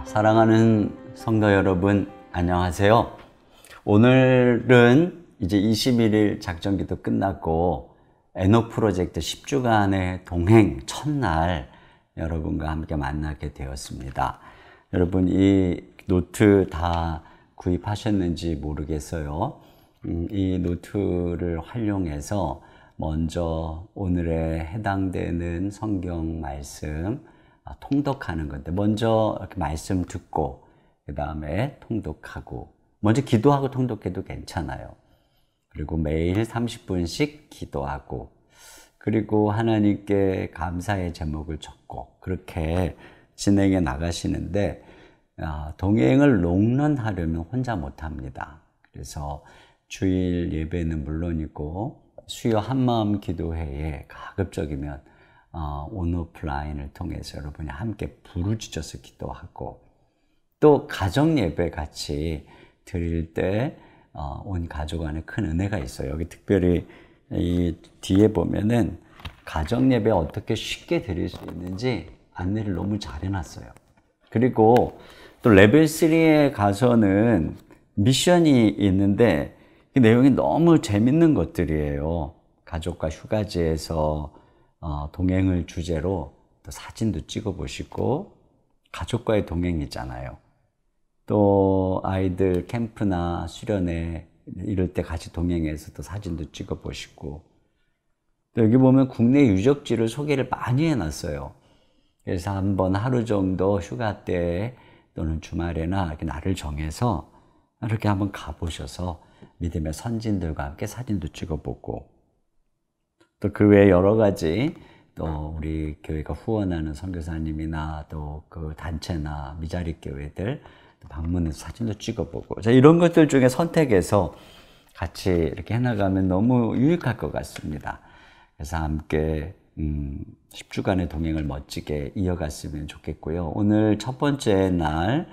사랑하는 성도 여러분, 안녕하세요. 오늘은 이제 21일 작전기도 끝났고 에녹 프로젝트 10주간의 동행 첫날 여러분과 함께 만나게 되었습니다. 여러분 이 노트 다 구입하셨는지 모르겠어요. 이 노트를 활용해서 먼저 오늘에 해당되는 성경 말씀 통독하는 건데, 먼저 이렇게 말씀 듣고 그 다음에 통독하고, 먼저 기도하고 통독해도 괜찮아요. 그리고 매일 30분씩 기도하고, 그리고 하나님께 감사의 제목을 적고, 그렇게 진행해 나가시는데, 동행을 롱런하려면 혼자 못합니다. 그래서 주일 예배는 물론이고 수요 한마음 기도회에 가급적이면 온오프라인을 통해서 여러분이 함께 부르짖어서 기도하고, 또 가정 예배 같이 드릴 때 온 가족 안에 큰 은혜가 있어요. 여기 특별히 이 뒤에 보면은 가정 예배 어떻게 쉽게 드릴 수 있는지 안내를 너무 잘 해놨어요. 그리고 또 레벨 3에 가서는 미션이 있는데 그 내용이 너무 재밌는 것들이에요. 가족과 휴가지에서 동행을 주제로 또 사진도 찍어 보시고, 가족과의 동행이잖아요. 또 아이들 캠프나 수련회 이럴 때 같이 동행해서 또 사진도 찍어 보시고, 또 여기 보면 국내 유적지를 소개를 많이 해놨어요. 그래서 한번 하루 정도 휴가 때 또는 주말에나 이렇게 날을 정해서 이렇게 한번 가보셔서 믿음의 선진들과 함께 사진도 찍어보고, 또 그 외에 여러 가지 또 우리 교회가 후원하는 선교사님이나 또 그 단체나 미자립 교회들 방문해서 사진도 찍어보고, 자, 이런 것들 중에 선택해서 같이 이렇게 해나가면 너무 유익할 것 같습니다. 그래서 함께 10주간의 동행을 멋지게 이어갔으면 좋겠고요. 오늘 첫 번째 날,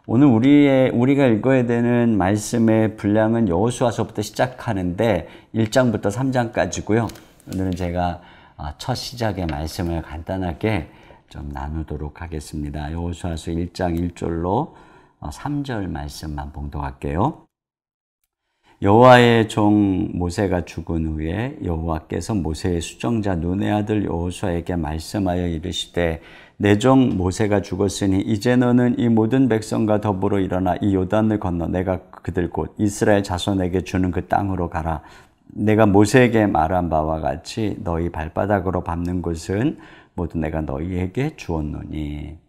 오늘 우리가 읽어야 되는 말씀의 분량은 여호수아서부터 시작하는데 1장부터 3장까지고요. 오늘은 제가 첫 시작의 말씀을 간단하게 좀 나누도록 하겠습니다. 여호수아서 1장 1절로 3절 말씀만 봉독할게요. 여호와의 종 모세가 죽은 후에 여호와께서 모세의 수정자 눈의 아들 여호수아에게 말씀하여 이르시되, 내 종 모세가 죽었으니 이제 너는 이 모든 백성과 더불어 일어나 이 요단을 건너 내가 그들 곧 이스라엘 자손에게 주는 그 땅으로 가라. 내가 모세에게 말한 바와 같이 너희 발바닥으로 밟는 곳은 모두 내가 너희에게 주었노니.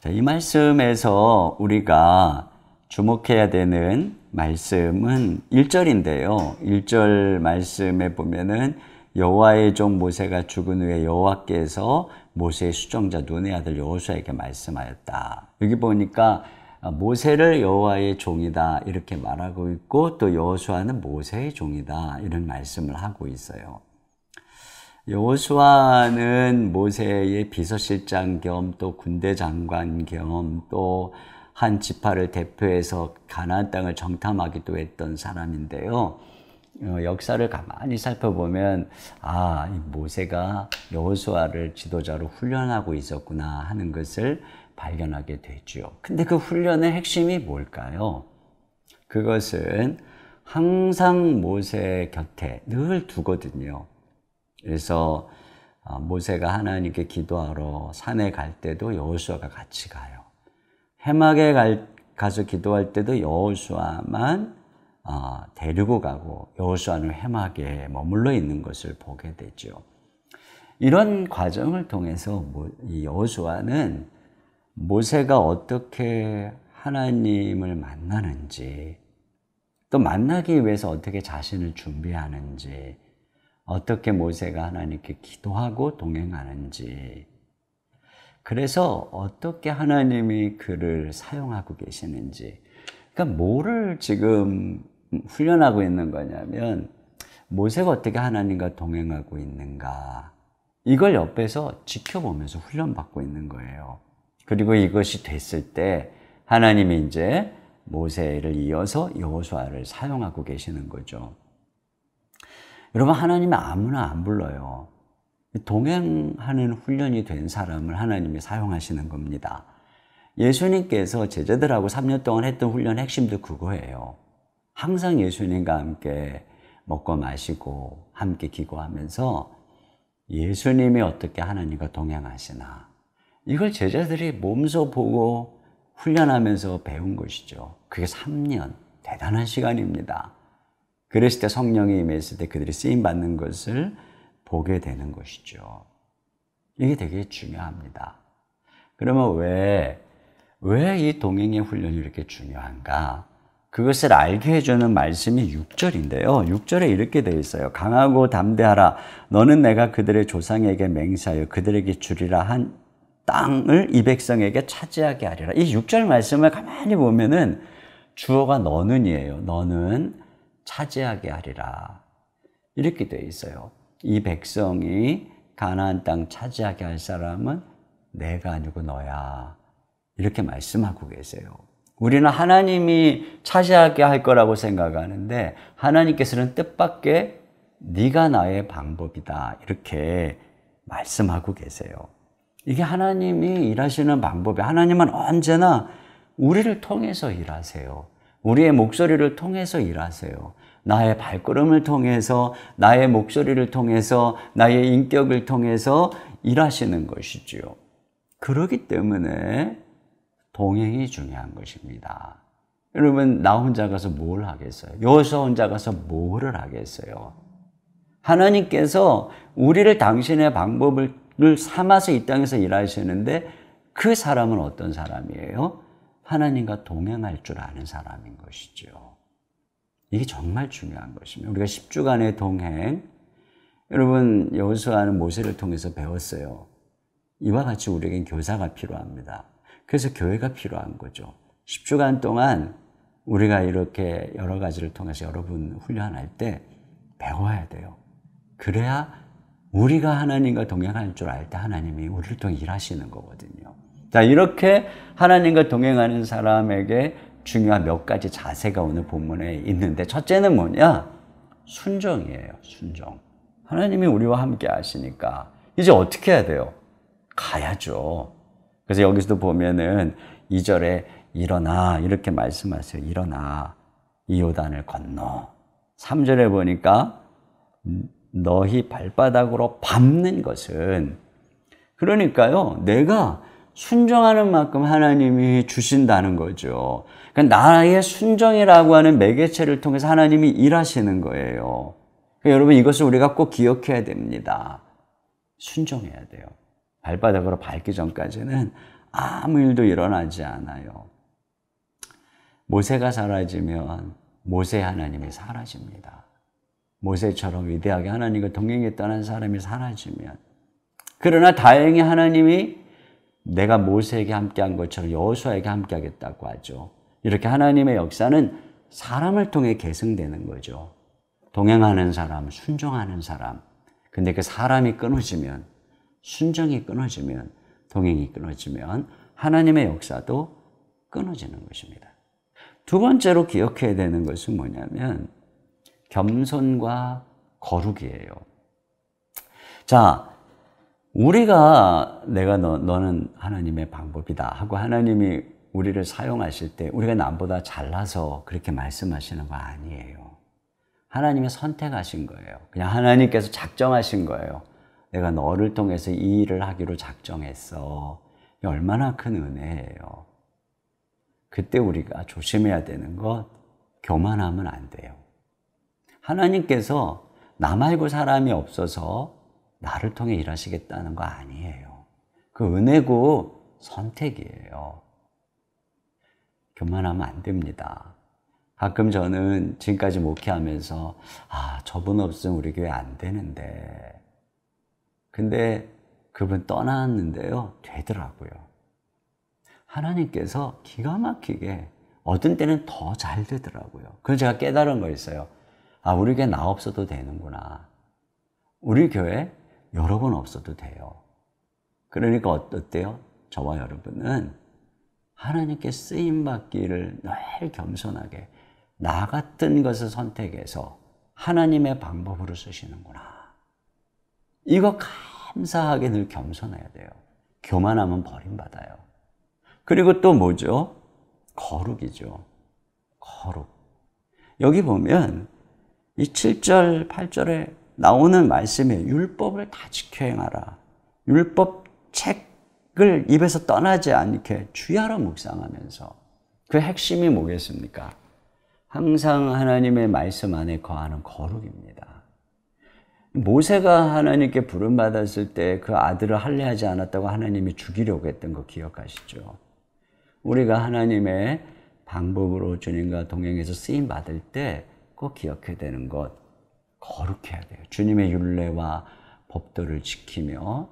자, 이 말씀에서 우리가 주목해야 되는 말씀은 1절인데요. 1절 말씀에 보면은 여호와의 종 모세가 죽은 후에 여호와께서 모세의 수정자 눈의 아들 여호수아에게 말씀하였다. 여기 보니까 모세를 여호와의 종이다 이렇게 말하고 있고, 또 여호수아는 모세의 종이다 이런 말씀을 하고 있어요. 여호수아는 모세의 비서실장 겸 또 군대 장관 겸 또 한 지파를 대표해서 가나안 땅을 정탐하기도 했던 사람인데요. 역사를 가만히 살펴보면 이 모세가 여호수아를 지도자로 훈련하고 있었구나 하는 것을 발견하게 되죠. 근데 그 훈련의 핵심이 뭘까요? 그것은 항상 모세 곁에 늘 두거든요. 그래서 모세가 하나님께 기도하러 산에 갈 때도 여호수아가 같이 가요. 해막에 가서 기도할 때도 여호수아만 데리고 가고 여호수아는 해막에 머물러 있는 것을 보게 되죠. 이런 과정을 통해서 이 여호수아는 모세가 어떻게 하나님을 만나는지, 또 만나기 위해서 어떻게 자신을 준비하는지, 어떻게 모세가 하나님께 기도하고 동행하는지, 그래서 어떻게 하나님이 그를 사용하고 계시는지, 그러니까 뭐를 지금 훈련하고 있는 거냐면 모세가 어떻게 하나님과 동행하고 있는가, 이걸 옆에서 지켜보면서 훈련받고 있는 거예요. 그리고 이것이 됐을 때 하나님이 이제 모세를 이어서 여호수아를 사용하고 계시는 거죠. 여러분, 하나님이 아무나 안 불러요. 동행하는 훈련이 된 사람을 하나님이 사용하시는 겁니다. 예수님께서 제자들하고 3년 동안 했던 훈련의 핵심도 그거예요. 항상 예수님과 함께 먹고 마시고 함께 기도하면서 예수님이 어떻게 하나님과 동행하시나, 이걸 제자들이 몸소 보고 훈련하면서 배운 것이죠. 그게 3년, 대단한 시간입니다. 그랬을 때 성령이 임했을 때 그들이 쓰임받는 것을 보게 되는 것이죠. 이게 되게 중요합니다. 그러면 왜 이 동행의 훈련이 이렇게 중요한가? 그것을 알게 해주는 말씀이 6절인데요. 6절에 이렇게 되어 있어요. 강하고 담대하라. 너는 내가 그들의 조상에게 맹세하여 그들에게 주리라 한 땅을 이 백성에게 차지하게 하리라. 이 6절 말씀을 가만히 보면은 주어가 너는이에요. 너는 차지하게 하리라. 이렇게 되어 있어요. 이 백성이 가나안 땅 차지하게 할 사람은 내가 아니고 너야. 이렇게 말씀하고 계세요. 우리는 하나님이 차지하게 할 거라고 생각하는데 하나님께서는 뜻밖의 네가 나의 방법이다. 이렇게 말씀하고 계세요. 이게 하나님이 일하시는 방법이, 하나님은 언제나 우리를 통해서 일하세요. 우리의 목소리를 통해서 일하세요. 나의 발걸음을 통해서, 나의 목소리를 통해서, 나의 인격을 통해서 일하시는 것이지요. 그렇기 때문에 동행이 중요한 것입니다. 여러분, 나 혼자 가서 뭘 하겠어요? 여호수아 혼자 가서 뭐를 하겠어요? 하나님께서 우리를 당신의 방법을 삼아서 이 땅에서 일하시는데 그 사람은 어떤 사람이에요? 하나님과 동행할 줄 아는 사람인 것이죠. 이게 정말 중요한 것입니다. 우리가 10주간의 동행, 여러분 여호수아는 모세를 통해서 배웠어요. 이와 같이 우리에겐 교사가 필요합니다. 그래서 교회가 필요한 거죠. 10주간 동안 우리가 이렇게 여러 가지를 통해서 여러분 훈련할 때 배워야 돼요. 그래야 우리가 하나님과 동행할 줄 알 때 하나님이 우리를 통해 일하시는 거거든요. 자, 이렇게 하나님과 동행하는 사람에게 중요한 몇 가지 자세가 오늘 본문에 있는데, 첫째는 뭐냐? 순종이에요. 순종. 하나님이 우리와 함께 하시니까 이제 어떻게 해야 돼요? 가야죠. 그래서 여기서도 보면은 2절에 일어나 이렇게 말씀하세요. 일어나 이 요단을 건너. 3절에 보니까 너희 발바닥으로 밟는 것은, 그러니까요, 내가 순종하는 만큼 하나님이 주신다는 거죠. 그러니까 나의 순종이라고 하는 매개체를 통해서 하나님이 일하시는 거예요. 그러니까 여러분, 이것을 우리가 꼭 기억해야 됩니다. 순종해야 돼요. 발바닥으로 밟기 전까지는 아무 일도 일어나지 않아요. 모세가 사라지면 모세 하나님이 사라집니다. 모세처럼 위대하게 하나님과 동행했던 한 사람이 사라지면, 그러나 다행히 하나님이 내가 모세에게 함께한 것처럼 여호수아에게 함께하겠다고 하죠. 이렇게 하나님의 역사는 사람을 통해 계승되는 거죠. 동행하는 사람, 순종하는 사람. 근데 그 사람이 끊어지면, 순종이 끊어지면, 동행이 끊어지면 하나님의 역사도 끊어지는 것입니다. 두 번째로 기억해야 되는 것은 뭐냐면 겸손과 거룩이에요. 자, 우리가 내가 너는 하나님의 방법이다 하고 하나님이 우리를 사용하실 때 우리가 남보다 잘나서 그렇게 말씀하시는 거 아니에요. 하나님이 선택하신 거예요. 그냥 하나님께서 작정하신 거예요. 내가 너를 통해서 이 일을 하기로 작정했어. 이게 얼마나 큰 은혜예요. 그때 우리가 조심해야 되는 것, 교만하면 안 돼요. 하나님께서 나 말고 사람이 없어서 나를 통해 일하시겠다는 거 아니에요. 그 은혜고 선택이에요. 교만하면 안 됩니다. 가끔 저는 지금까지 목회하면서 저분 없으면 우리 교회 안 되는데, 근데 그분 떠났는데요, 되더라고요. 하나님께서 기가 막히게 어떤 때는 더 잘 되더라고요. 그래서 제가 깨달은 거 있어요. 우리 교회 나 없어도 되는구나. 우리 교회 여러 번 없어도 돼요. 그러니까 어때요? 저와 여러분은 하나님께 쓰임받기를 늘 겸손하게 나 같은 것을 선택해서 하나님의 방법으로 쓰시는구나. 이거 감사하게 늘 겸손해야 돼요. 교만하면 버림받아요. 그리고 또 뭐죠? 거룩이죠. 거룩. 여기 보면 이 7절, 8절에 나오는 말씀에 율법을 다 지켜 행하라. 율법 책을 입에서 떠나지 않게 주야로 묵상하면서 그 핵심이 뭐겠습니까? 항상 하나님의 말씀 안에 거하는 거룩입니다. 모세가 하나님께 부름받았을 때 그 아들을 할례하지 않았다고 하나님이 죽이려고 했던 거 기억하시죠? 우리가 하나님의 방법으로 주님과 동행해서 쓰임 받을 때 꼭 기억해야 되는 것, 거룩해야 돼요. 주님의 율례와 법도를 지키며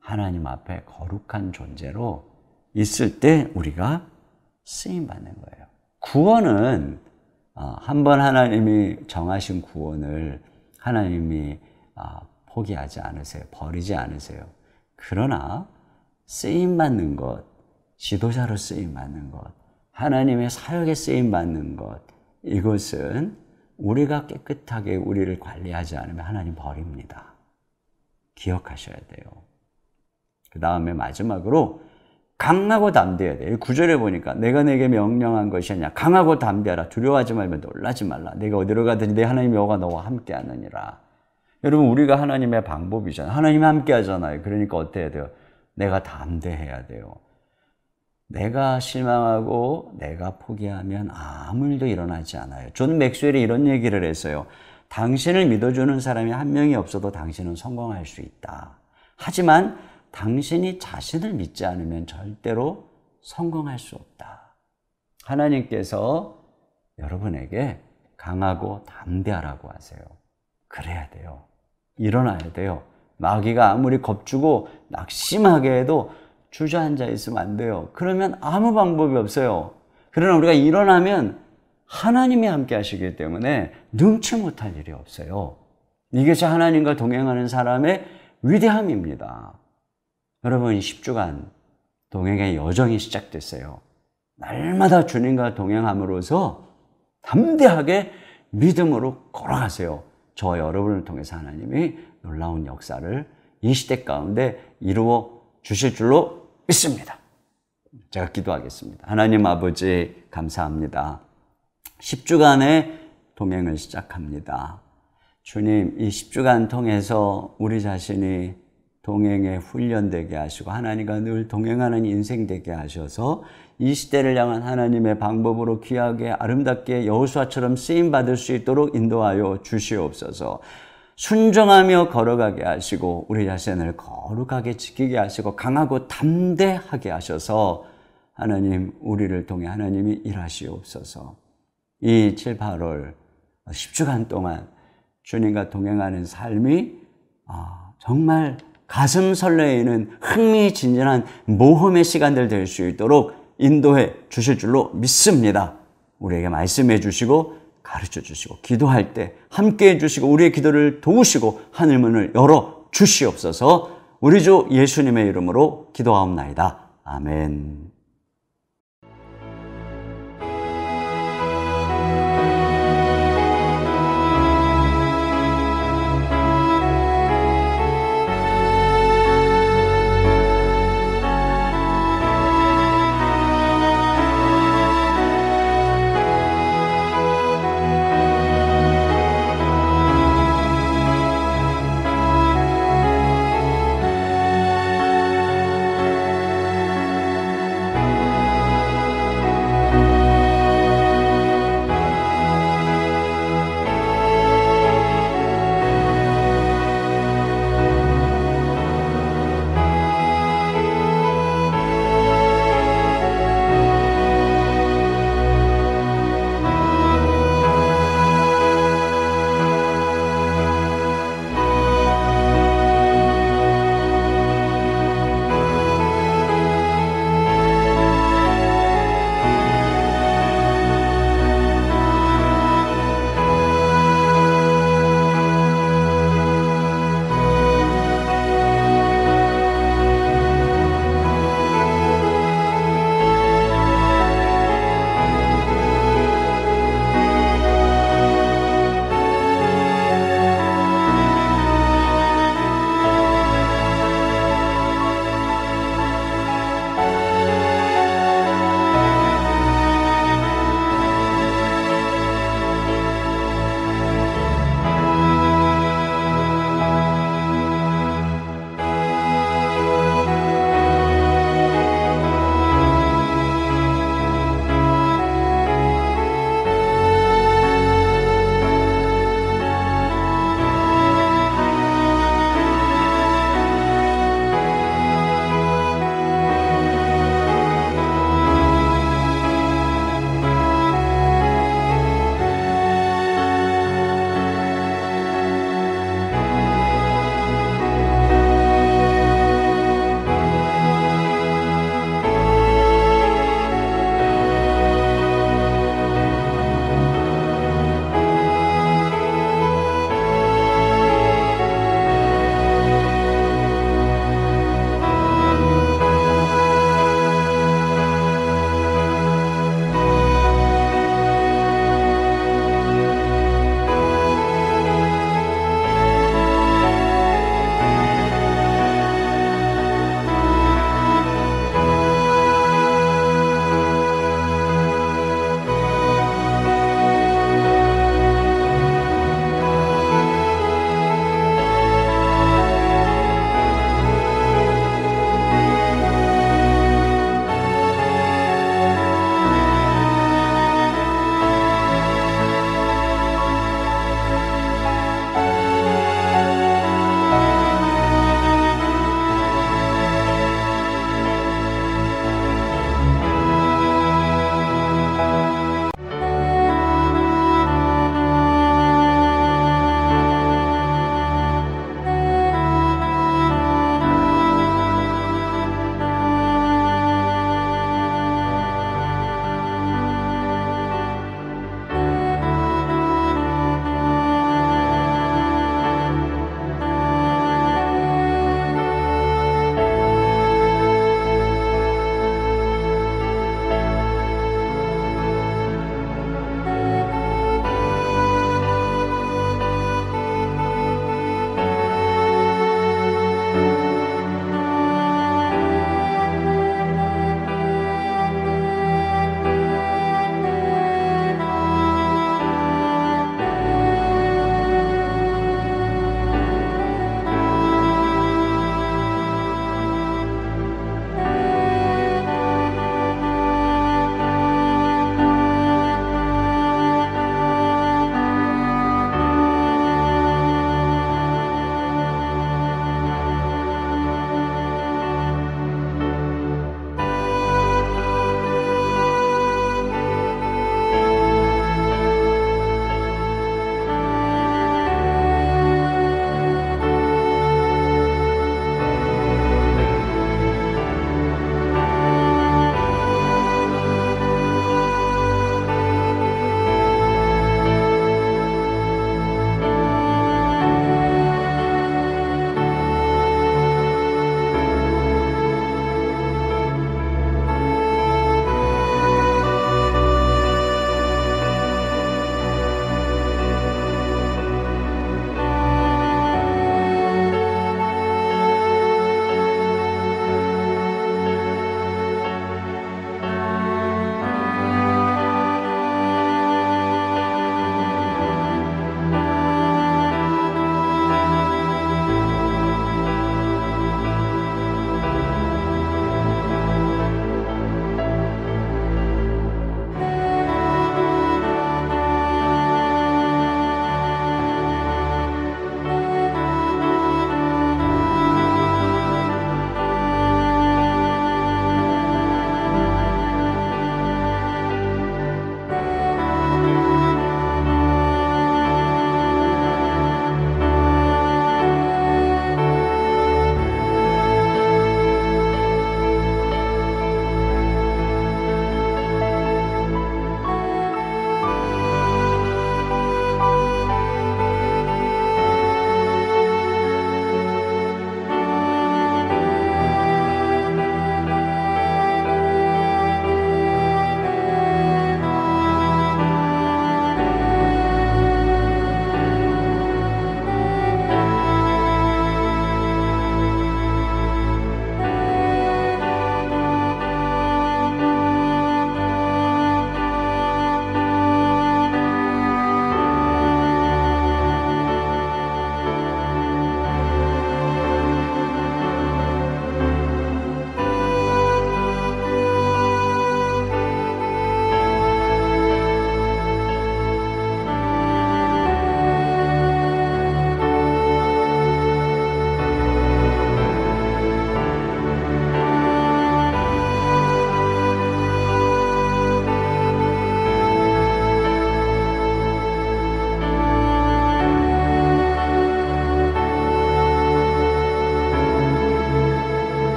하나님 앞에 거룩한 존재로 있을 때 우리가 쓰임 받는 거예요. 구원은 한번 하나님이 정하신 구원을 하나님이 포기하지 않으세요. 버리지 않으세요. 그러나 쓰임 받는 것, 지도자로 쓰임 받는 것, 하나님의 사역에 쓰임 받는 것, 이것은 우리가 깨끗하게 우리를 관리하지 않으면 하나님 버립니다. 기억하셔야 돼요. 그 다음에 마지막으로 강하고 담대해야 돼요. 9절에 보니까 내가 내게 명령한 것이 아니냐. 강하고 담대하라. 두려워하지 말며 놀라지 말라. 내가 어디로 가든지 내 하나님 여호와가 너와 함께 하느니라. 여러분, 우리가 하나님의 방법이잖아요. 하나님이 함께 하잖아요. 그러니까 어떻게 해야 돼요? 내가 담대해야 돼요. 내가 실망하고 내가 포기하면 아무 일도 일어나지 않아요. 존 맥스웰이 이런 얘기를 했어요. 당신을 믿어주는 사람이 한 명이 없어도 당신은 성공할 수 있다. 하지만 당신이 자신을 믿지 않으면 절대로 성공할 수 없다. 하나님께서 여러분에게 강하고 담대하라고 하세요. 그래야 돼요. 일어나야 돼요. 마귀가 아무리 겁주고 낙심하게 해도 주저앉아 있으면 안 돼요. 그러면 아무 방법이 없어요. 그러나 우리가 일어나면 하나님이 함께 하시기 때문에 능치 못할 일이 없어요. 이것이 하나님과 동행하는 사람의 위대함입니다. 여러분, 10주간 동행의 여정이 시작됐어요. 날마다 주님과 동행함으로써 담대하게 믿음으로 걸어가세요. 저와 여러분을 통해서 하나님이 놀라운 역사를 이 시대 가운데 이루어 주실 줄로 믿습니다. 제가 기도하겠습니다. 하나님 아버지, 감사합니다. 10주간의 동행을 시작합니다. 주님, 이 10주간 통해서 우리 자신이 동행에 훈련되게 하시고 하나님과 늘 동행하는 인생 되게 하셔서 이 시대를 향한 하나님의 방법으로 귀하게 아름답게 여호수아처럼 쓰임받을 수 있도록 인도하여 주시옵소서. 순종하며 걸어가게 하시고 우리 자신을 거룩하게 지키게 하시고 강하고 담대하게 하셔서 하나님, 우리를 통해 하나님이 일하시옵소서. 이 7, 8월 10주간 동안 주님과 동행하는 삶이 정말 가슴 설레이는 흥미진진한 모험의 시간들 될 수 있도록 인도해 주실 줄로 믿습니다. 우리에게 말씀해 주시고 가르쳐 주시고 기도할 때 함께 해 주시고 우리의 기도를 도우시고 하늘문을 열어 주시옵소서. 우리 주 예수님의 이름으로 기도하옵나이다. 아멘.